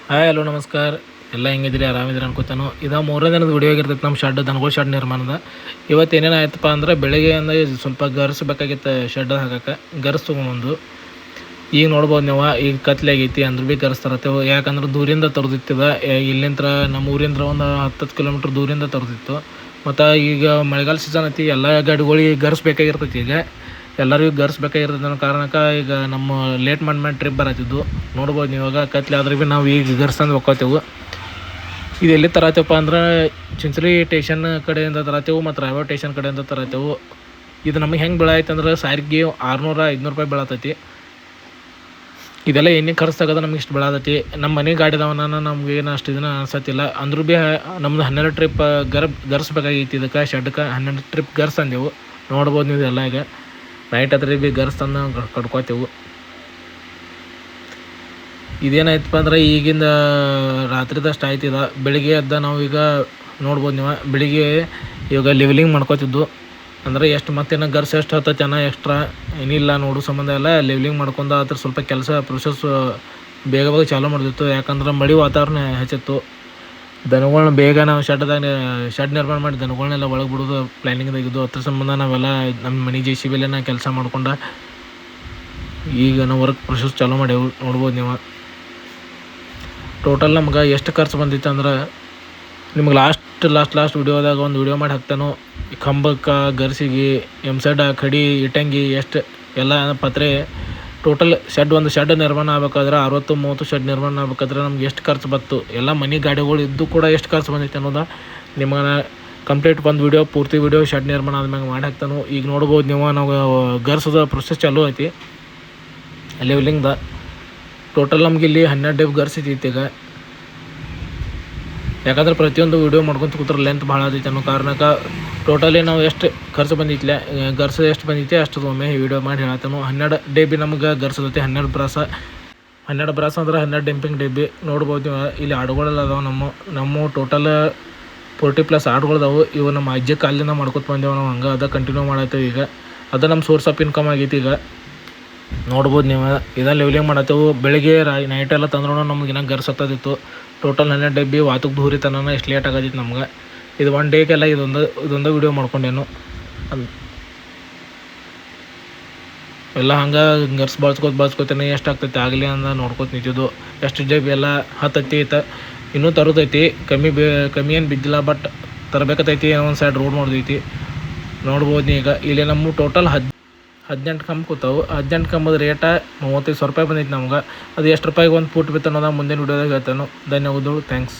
Hi hello ನಮಸ್ಕಾರ. ಎಲ್ಲ ಹೆಂಗಿದ್ರಿ, ಆರಾಮಿದ್ರಿ ಅನ್ಕೋತಾನು. ಇದು ಮೂರನೇ ದಿನದ ವಿಡಿಯೋ ಆಗಿರ್ತೈತೆ ನಮ್ಮ ದನಗಳ ಶೆಡ್ ನಿರ್ಮಾಣದ. ಇವತ್ತು ಏನೇನು ಆಯ್ತಪ್ಪ ಅಂದ್ರೆ ಬೆಳಗ್ಗೆಯಿಂದ ಸ್ವಲ್ಪ ಗರ್ಸ್ ಬೇಕಾಗಿತ್ತು ಶೆಡ್ ಹಾಕಕ್ಕೆ. ಗರ್ಸ್ ತೊಗೊಂಬಂದು ಈಗ ನೋಡ್ಬೋದು ನೀವು, ಈಗ ಕತ್ಲೆ ಆಗೈತಿ ಅಂದ್ರೂ ಭೀ ಗರ್ಸ್ ತರತ್ತೇವೆ. ಯಾಕಂದ್ರೆ ದೂರಿಂದ ತರದಿತ್ತದ, ಇಲ್ಲಿಂದ ನಮ್ಮ ಊರಿಂದ ಒಂದು 10 ಕಿಲೋಮೀಟ್ರ್ ದೂರಿಂದ ತರದಿತ್ತು. ಮತ್ತು ಈಗ ಮಳೆಗಾಲ ಸೀಸನ್ ಐತಿ, ಎಲ್ಲ ಗಾಡಿಗಳಿಗೆ ಗರ್ಸ್ ಬೇಕಾಗಿರ್ತೈತಿ. ಈಗ ಎಲ್ಲರಿಗೂ ಗರ್ಸ್ ಬೇಕಾಗಿರ್ತದೆ ಅನ್ನೋ ಕಾರಣಕ್ಕೆ ಈಗ ನಮ್ಮ ಲೇಟ್ ಮಾಡಿ ಟ್ರಿಪ್ ಬರತ್ತಿದ್ದು ನೋಡ್ಬೋದು ನೀವು. ಇವಾಗ ಕತ್ಲೆ ಆದ್ರೆ ಭೀ ನಾವು ಈಗ ಗರ್ಸ್ ತಂದು ಒಕ್ಕೋತೇವೆ. ಇದು ಎಲ್ಲಿ ತರತ್ತೇವಪ್ಪ ಅಂದ್ರೆ ಚಿಂಚಲಿ ಟೇಷನ್ ಕಡೆಯಿಂದ ತರತ್ತೇವೆ ಮತ್ತು ರಾಯಬಾಗ ಟೇಷನ್ ಕಡೆಯಿಂದ ತರತ್ತೇವೆ. ಇದು ನಮಗೆ ಹೆಂಗೆ ಬೀಳಾಯ್ತು ಅಂದ್ರೆ ಸಾರಿಗೆ 600-500 ರೂಪಾಯಿ ಬೀಳತೈತಿ. ಇದೆಲ್ಲ ಎಣ್ಣೆ ಖರ್ಚು ತೆಗೆದು ನಮ್ಗೆ ಇಷ್ಟು ಬೀಳತೈತಿ. ನಮ್ಮ ಮನೆ ಗಾಡಿದವನ ನಮ್ಗೆ ಏನು ಅಷ್ಟು ಇದನ್ನ ಅನ್ಸತ್ತಿಲ್ಲ. ಅಂದ್ರೂ ಭೀ ನಮ್ದು 12 ಟ್ರಿಪ್ ಗರ್ಸ್ ಬೇಕಾಗಿತ್ತು. ಇದಕ್ಕೆ ಶೆಡ್ಗೆ 12 ಟ್ರಿಪ್ ಗರ್ಸ್ ಅಂದೆವು. ನೋಡ್ಬೋದು ನೀವು ಎಲ್ಲ. ಈಗ ನೈಟ್ ಹತ್ರ ಭೀ ಗರ್ಸ್ ತಂದು ಕಡ್ಕೋತೇವೆ. ಇದೇನಾಯ್ತಪ್ಪ ಅಂದ್ರೆ ಈಗಿಂದ ರಾತ್ರಿದಷ್ಟು ಆಯ್ತಿದ. ಬೆಳಿಗ್ಗೆ ಎದ್ದ ನಾವು ಈಗ ನೋಡ್ಬೋದು ನೀವು, ಬೆಳಿಗ್ಗೆ ಇವಾಗ ಲೆವೆಲಿಂಗ್ ಮಾಡ್ಕೋತಿದ್ದು. ಅಂದರೆ ಎಷ್ಟು ಮತ್ತೇನೋ ಗರ್ಸ್ ಎಷ್ಟು ಹತ್ತೈತೆ ಏನೋ ಎಕ್ಸ್ಟ್ರಾ ಏನಿಲ್ಲ ನೋಡೋ ಸಂಬಂಧ ಎಲ್ಲ ಲೆವೆಲಿಂಗ್ ಮಾಡ್ಕೊಂಡು ಅದ್ರ ಸ್ವಲ್ಪ ಕೆಲಸ ಪ್ರೊಸೆಸ್ ಬೇಗ ಚಾಲೂ ಮಾಡ್ದಿತ್ತು. ಯಾಕಂದ್ರೆ ಮಳೆ ವಾತಾವರಣ ಹೆಚ್ಚಿತ್ತು. ದನಗಳನ್ನ ಬೇಗ ನಾವು ಶೆಡ್ ನಿರ್ಮಾಣ ಮಾಡಿ ದನಗಳನ್ನೆಲ್ಲ ಒಳಗೆ ಬಿಡೋದು ಪ್ಲ್ಯಾನಿಂಗ್ದಾಗಿದ್ದು. ಅದ್ರ ಸಂಬಂಧ ನಾವೆಲ್ಲ ನಮ್ಮ ಮನೆ JCB ನಾ ಕೆಲಸ ಮಾಡ್ಕೊಂಡು ಈಗ ನಾವು ವರ್ಕ್ ಪ್ರೊಸೆಸ್ ಚಾಲೂ ಮಾಡೇವು. ನೋಡ್ಬೋದು ನೀವು. ಟೋಟಲ್ ನಮ್ಗೆ ಎಷ್ಟು ಖರ್ಚು ಬಂದಿತ್ತು ಅಂದ್ರೆ ನಿಮ್ಗೆ ಲಾಸ್ಟ್ ವಿಡಿಯೋದಾಗ ಒಂದು ವಿಡಿಯೋ ಮಾಡಿ ಹಾಕ್ತಾನು. ಕಂಬಕ್ಕೆ, ಗರ್ಸಿಗೆ, ಎಂಸೆಡ್, ಕಡಿ, ಇಟ್ಟಂಗಿ ಎಷ್ಟು ಎಲ್ಲ ಪತ್ರೆ ಟೋಟಲ್ ಒಂದು ಶೆಡ್ ನಿರ್ಮಾಣ ಆಗ್ಬೇಕಾದ್ರೆ 60-30 ಶೆಡ್ ನಿರ್ಮಾಣ ಆಗ್ಬೇಕಾದ್ರೆ ನಮ್ಗೆ ಎಷ್ಟು ಖರ್ಚು ಬಂತು, ಎಲ್ಲ ಮನೆ ಗಾಡಿಗಳು ಇದ್ದು ಕೂಡ ಎಷ್ಟು ಖರ್ಚು ಬಂದೈತೆ ಅನ್ನೋದು ನಿಮಗೆ ಕಂಪ್ಲೀಟ್ ಒಂದು ಪೂರ್ತಿ ವಿಡಿಯೋ ಶೆಡ್ ನಿರ್ಮಾಣ ಆದ್ಮೇಲೆ ಮಾಡಿ ಹಾಕ್ತಾನು. ಈಗ ನೋಡ್ಬೋದು ನೀವು, ನಾವು ಗರ್ಸದ ಪ್ರೊಸೆಸ್ ಚಾಲೂ ಐತಿ ಲೆವೆಲಿಂಗ್ದ. ಟೋಟಲ್ ನಮ್ಗೆ ಇಲ್ಲಿ 12 ಡೇವ್ ಗರ್ಸ್ ಐತಿ ಈಗ. ಯಾಕಂದ್ರೆ ಪ್ರತಿಯೊಂದು ವೀಡಿಯೋ ಮಾಡ್ಕೊತ ಕೂತ್ರೆ ಲೆಂತ್ ಭಾಳ ಆಗೈತೆ ಅನ್ನೋ ಕಾರಣಕ್ಕೆ ಟೋಟಲಿ ನಾವು ಎಷ್ಟು ಖರ್ಚು ಬಂದಿತ್ತಲ್ಲ, ಗರ್ಸ್ ಎಷ್ಟು ಬಂದೈತೆ ಅಷ್ಟು ಒಮ್ಮೆ ವೀಡಿಯೋ ಮಾಡಿ ಹೇಳತ್ತಾನು. 12 ಡಬ್ಬಿ ನಮ್ಗೆ ಗರ್ಸ್ ಐತಿ. 12 ಬ್ರಾಸ ಅಂದ್ರೆ 12 ಡೆಂಪಿಂಗ್ ಡಬ್ಬಿ. ನೋಡ್ಬೋದು ಇಲ್ಲಿ ಆಡುಗಳೆಲ್ಲ ಅದಾವೆ. ನಮ್ಮ ಟೋಟಲ್ 40+ ಆಡುಗಳದಾವು. ಇವು ನಮ್ಮ ಅಜ್ಜಿ ಕಾಲಿಂದ ಮಾಡ್ಕೊತ ಬಂದೇವು ನಾವು. ಹಂಗೆ ಅದ ಕಂಟಿನ್ಯೂ ಮಾಡತ್ತೇವೆ. ಈಗ ಅದು ನಮ್ಮ ಸೋರ್ಸ್ ಆಫ್ ಇನ್ಕಮ್ ಆಗೈತಿ. ಈಗ ನೋಡ್ಬೋದು ನೀವು, ಇದನ್ನು ಲೆವೆಲಿಂಗ್ ಮಾಡತ್ತೇವೆ. ಬೆಳಿಗ್ಗೆ ನೈಟೆಲ್ಲ ತಂದ್ರೂ ನಮ್ಗೆ ಇನ್ನೂ ಗರ್ಸ್ ಹತ್ತದಿತ್ತು. ಟೋಟಲ್ 12 ಡಬ್ಬಿ ವಾತಕ್ಕೆ ದೂರಿ ತನಕ ಎಷ್ಟು ಲೇಟ್ ಆಗತ್ತಿತ್ತು ನಮ್ಗೆ. ಇದು 1 ಡೇಗೆಲ್ಲ ಇದೊಂದು ವೀಡಿಯೋ ಮಾಡ್ಕೊಂಡೇನು ಎಲ್ಲ. ಹಂಗೆ ಗರ್ಸ್ ಬಳಸ್ಕೊತೇನೆ ಎಷ್ಟು ಆಗ್ತೈತೆ ಆಗಲಿ ಅಂದ ನೋಡ್ಕೊತ ನಿಂತಿದ್ದು. ಎಷ್ಟು ಡಬ್ಬಿ ಎಲ್ಲ ಹತ್ತೈತಿ ಇನ್ನೂ ತರೋದೈತಿ. ಕಮ್ಮಿ ಏನು ಬಿದ್ದಿಲ್ಲ, ಬಟ್ ತರಬೇಕತ್ತೈತಿ. ಒಂದು ಸೈಡ್ ರೋಡ್ ನೋಡ್ದೈತಿ. ನೋಡ್ಬೋದು ಈಗ ಇಲ್ಲಿ ನಮ್ಮ ಟೋಟಲ್ 18 ಕಂಬ ಕೂತಾವು. 18 ಕಂಬದ ರೇಟ 35,000 ರೂಪಾಯಿ ಬಂದೈತಿ ನಮ್ಗೆ. ಅದು ಎಷ್ಟು ರೂಪಾಯಿಗೆ ಒಂದು ಫೂಟ್ ಬಿತ್ತು ಅನ್ನೋದು ಮುಂದಿನ ವೀಡಿಯೋದಾಗ ಹೇಳ್ತಾನು. ಧನ್ಯವಾದಗಳು. ಥ್ಯಾಂಕ್ಸ್.